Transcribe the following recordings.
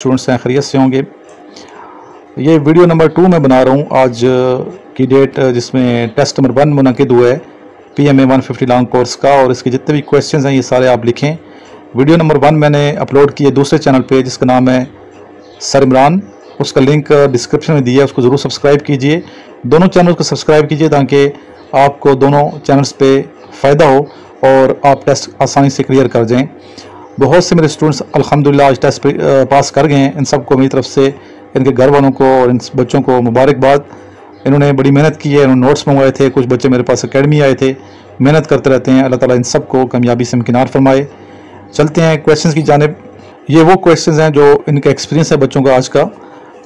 Students हैं खैरियत से होंगे। ये वीडियो नंबर 2 में बना रहा हूँ आज की डेट, जिसमें टेस्ट नंबर 1 मुनक़िद हुआ है PMA 150 लॉन्ग कोर्स का, और इसके जितने भी क्वेश्चंस हैं ये सारे आप लिखें। वीडियो नंबर 1 मैंने अपलोड किए दूसरे चैनल पे जिसका नाम है सर इमरान, उसका लिंक डिस्क्रिप्शन में दिया है, उसको ज़रूर सब्सक्राइब कीजिए। दोनों चैनल को सब्सक्राइब कीजिए ताकि आपको दोनों चैनल्स पे फ़ायदा हो और आप टेस्ट आसानी से क्लियर कर जाएँ। बहुत से मेरे स्टूडेंट्स अल्हम्दुलिल्लाह आज टेस्ट पास कर गए हैं। इन सबको मेरी तरफ से, इनके घर वालों को और इन बच्चों को मुबारकबाद। इन्होंने बड़ी मेहनत की है, इन्होंने नोट्स मंगवाए थे, कुछ बच्चे मेरे पास एकेडमी आए थे, मेहनत करते रहते हैं। अल्लाह ताला इन सबको कामयाबी से इम्किनार फरमाए। चलते हैं क्वेश्चंस की जानिब। ये वो क्वेश्चंस हैं जो इनका एक्सपीरियंस है बच्चों का। आज का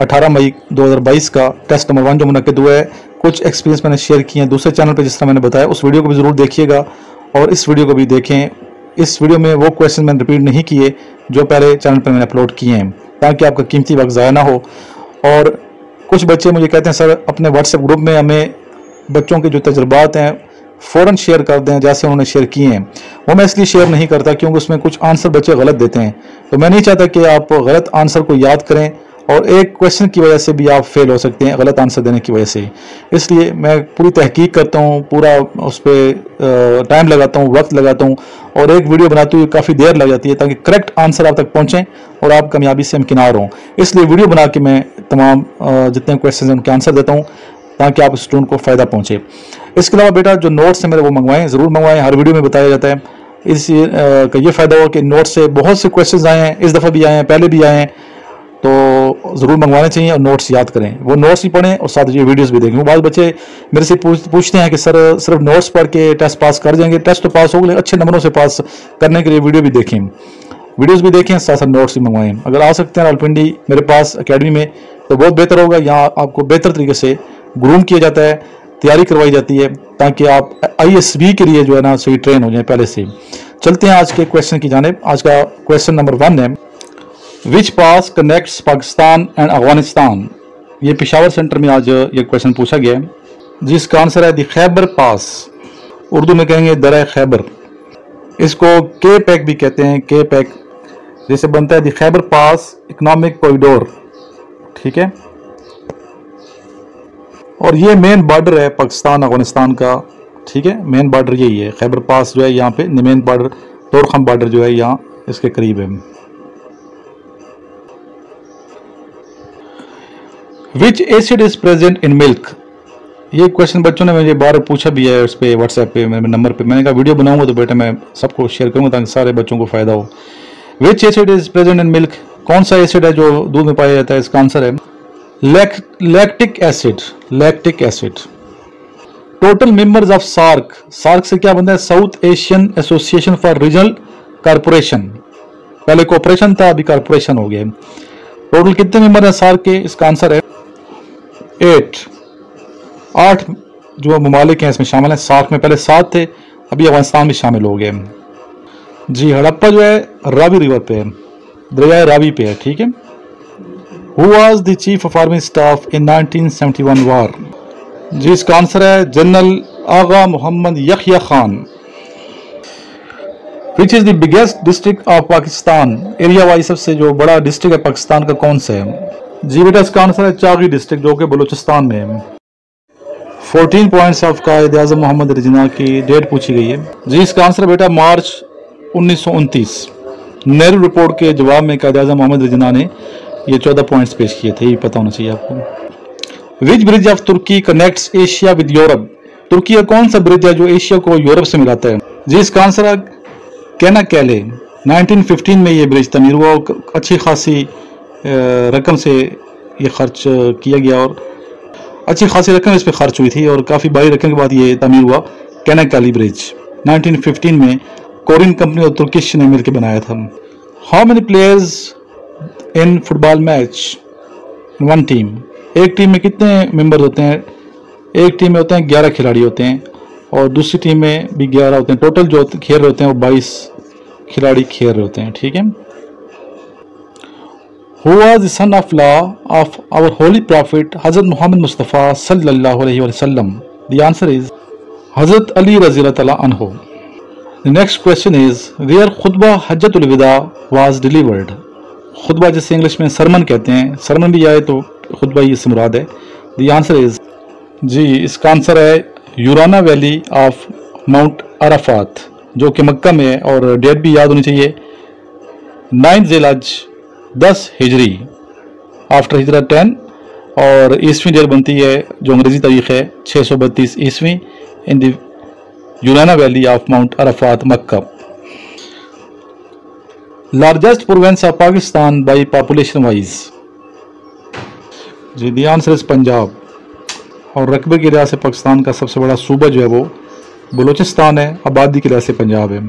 18 मई 2022 का टेस्ट नंबर 1 जो मुनक़िद हुआ है, कुछ एक्सपीरियंस मैंने शेयर किए हैं दूसरे चैनल पर जिस तरह मैंने बताया। उस वीडियो को भी ज़रूर देखिएगा और इस वीडियो को भी देखें। इस वीडियो में वो क्वेश्चन मैंने रिपीट नहीं किए जो पहले चैनल पर मैंने अपलोड किए हैं, ताकि आपका कीमती वक्त ज़ाया ना हो। और कुछ बच्चे मुझे कहते हैं सर अपने व्हाट्सएप ग्रुप में हमें बच्चों के जो तजुर्बात हैं फ़ौरन शेयर कर दें जैसे उन्होंने शेयर किए हैं। वो मैं इसलिए शेयर नहीं करता क्योंकि उसमें कुछ आंसर बच्चे गलत देते हैं, तो मैं नहीं चाहता कि आप गलत आंसर को याद करें और एक क्वेश्चन की वजह से भी आप फेल हो सकते हैं गलत आंसर देने की वजह से। इसलिए मैं पूरी तहकीक करता हूँ, पूरा उस पर टाइम लगाता हूँ, वक्त लगाता हूँ, और एक वीडियो बनाते हुए काफ़ी देर लग जाती है ताकि करेक्ट आंसर आप तक पहुँचें और आप कामयाबी से इम्किनार हों। इसलिए वीडियो बना के मैं तमाम जितने क्वेश्चन हैं उनके आंसर देता हूँ ताकि आप स्टूडेंट को फ़ायदा पहुँचे। इसके अलावा बेटा जो नोट्स हैं मेरे वो मंगवाएं, ज़रूर मंगवाएं। हर वीडियो में बताया जाता है। इस का ये फ़ायदा हुआ कि नोट्स से बहुत से क्वेश्चन आए हैं, इस दफ़ा भी आए हैं, पहले भी आए हैं, तो ज़रूर मंगवाने चाहिए और नोट्स याद करें। वो नोट्स ही पढ़ें और साथ ये वीडियोस भी देखें। वो बाद बच्चे मेरे से पूछते हैं कि सर सिर्फ नोट्स पढ़ के टेस्ट पास कर जाएंगे। टेस्ट तो पास हो गए, अच्छे नंबरों से पास करने के लिए वीडियो भी देखें, वीडियोस भी देखें, साथ साथ नोट्स भी मंगवाएं। अगर आ सकते हैं रावलपिंडी मेरे पास एकेडमी में तो बहुत बेहतर होगा। यहाँ आपको बेहतर तरीके से ग्रूम किया जाता है, तैयारी करवाई जाती है ताकि आप ISB के लिए जो है ना सही ट्रेन हो जाए पहले से। चलते हैं आज के क्वेश्चन की जानिब। आज का क्वेश्चन नंबर 1 है, विच पास कनेक्ट्स पाकिस्तान एंड अफगानिस्तान। ये पेशावर सेंटर में आज ये क्वेश्चन पूछा गया है, जिसका आंसर है द खैबर पास। उर्दू में कहेंगे दरिया खैबर। इसको के पैक भी कहते हैं, के पैक जैसे बनता है the Khyber pass economic corridor, ठीक है। और ये मेन बॉर्डर है पाकिस्तान अफगानिस्तान का, ठीक है। मेन बॉर्डर यही है, खैबर पास जो है यहाँ पे मेन बॉर्डर, तोरखम बॉर्डर जो है यहाँ इसके करीब है। विच acid is present in milk. ये क्वेश्चन बच्चों ने मुझे बार पूछा भी है उस पर, व्हाट्सएप पे मेरे नंबर पे। मैंने कहा वीडियो बनाऊंगा तो बेटा मैं सबको शेयर करूंगा ताकि सारे बच्चों को फायदा हो। विच acid is present in milk, कौन सा एसिड है जो दूध में पाया जाता है? इसका आंसर है lactic acid. Lactic acid. Total members of SAARC, SAARC से क्या बनता है? South Asian Association for Regional Corporation. पहले कॉर्पोरेशन था, अभी कॉर्पोरेशन हो गया। टोटल कितने मेंबर हैं सार्क के? इसका आंसर है 8 जो ममालिक हैं इसमें शामिल हैं। सार्क में पहले 7 थे, अभी अफगानिस्तान भी शामिल हो गए। जी, हड़प्पा जो है रावी रिवर पे है, दरिया रावी पे है, ठीक है। Who was the chief of army staff in 1971 war? जी, इसका आंसर है general Agha Mohammad Yahya Khan. Which is the biggest district of Pakistan? Area wise सबसे जो बड़ा डिस्ट्रिक्ट है पाकिस्तान का कौन सा है? जी बेटा, इसका आंसर है चागी डिस्ट्रिक्ट जो कि बलूचिस्तान में है। 14 पॉइंट्स ऑफ कायद आज़म मोहम्मद रजना की डेट पूछी गई है। जी, इसका आंसर बेटा मार्च 1929। नेहरू रिपोर्ट के जवाब में कायद आज़म मोहम्मद रजना ने ये 14 पॉइंट्स पेश किए थे, ये पता होना चाहिए आपको। Which bridge of Turkey connects Asia with Europe. तुर्की का कौन सा ब्रिज है जो एशिया को यूरोप से मिलाता है? जी, इसका आंसर है कैनाकैले। 1915 में ये ब्रिज तमीर हुआ, अच्छी खासी रकम से ये खर्च किया गया और अच्छी खासी रकम इस पर खर्च हुई थी और काफ़ी बड़ी रकम के बाद ये तमीर हुआ कैनाकैली ब्रिज। 1915 में कोरियन कंपनी और तुर्किश ने मिलकर बनाया था। How many players in football match in one team. एक टीम में कितने मेंबर होते हैं? एक टीम में होते हैं 11 खिलाड़ी होते हैं और दूसरी टीम में भी 11 होते हैं। टोटल जो खेल रहे होते हैं वो 22 खिलाड़ी खेल रहे होते हैं, ठीक है। Who was the son of law of our holy prophet Hazrat Muhammad Mustafa sallallahu alaihi wasallam? The answer is Hazrat Ali radhiyallahu anhu. The next question is, where khutbah Hajjatul Wida was delivered? खुतबा जिसे English में सरमन कहते हैं, सरमन भी आए तो खुतबा ही इससे मुराद है। The answer is, जी इसका आंसर है यूराना वैली ऑफ माउंट अराफात, जो कि मक्का में है। और डेट भी याद होनी चाहिए, 9 ज़िलहज 10 हिजरी आफ्टर हिजरा 10, और ईस्वी डेट बनती है जो अंग्रेज़ी तारीख है 632 ईस्वी in the Uranah valley of Mount Arafat Mecca. Largest province of Pakistan by population wise, जी दी आंसर इज पंजाब। और रकबे के लिहाज से पाकिस्तान का सबसे बड़ा सूबा जो है वो बलूचिस्तान है, आबादी के लिहाज से पंजाब है।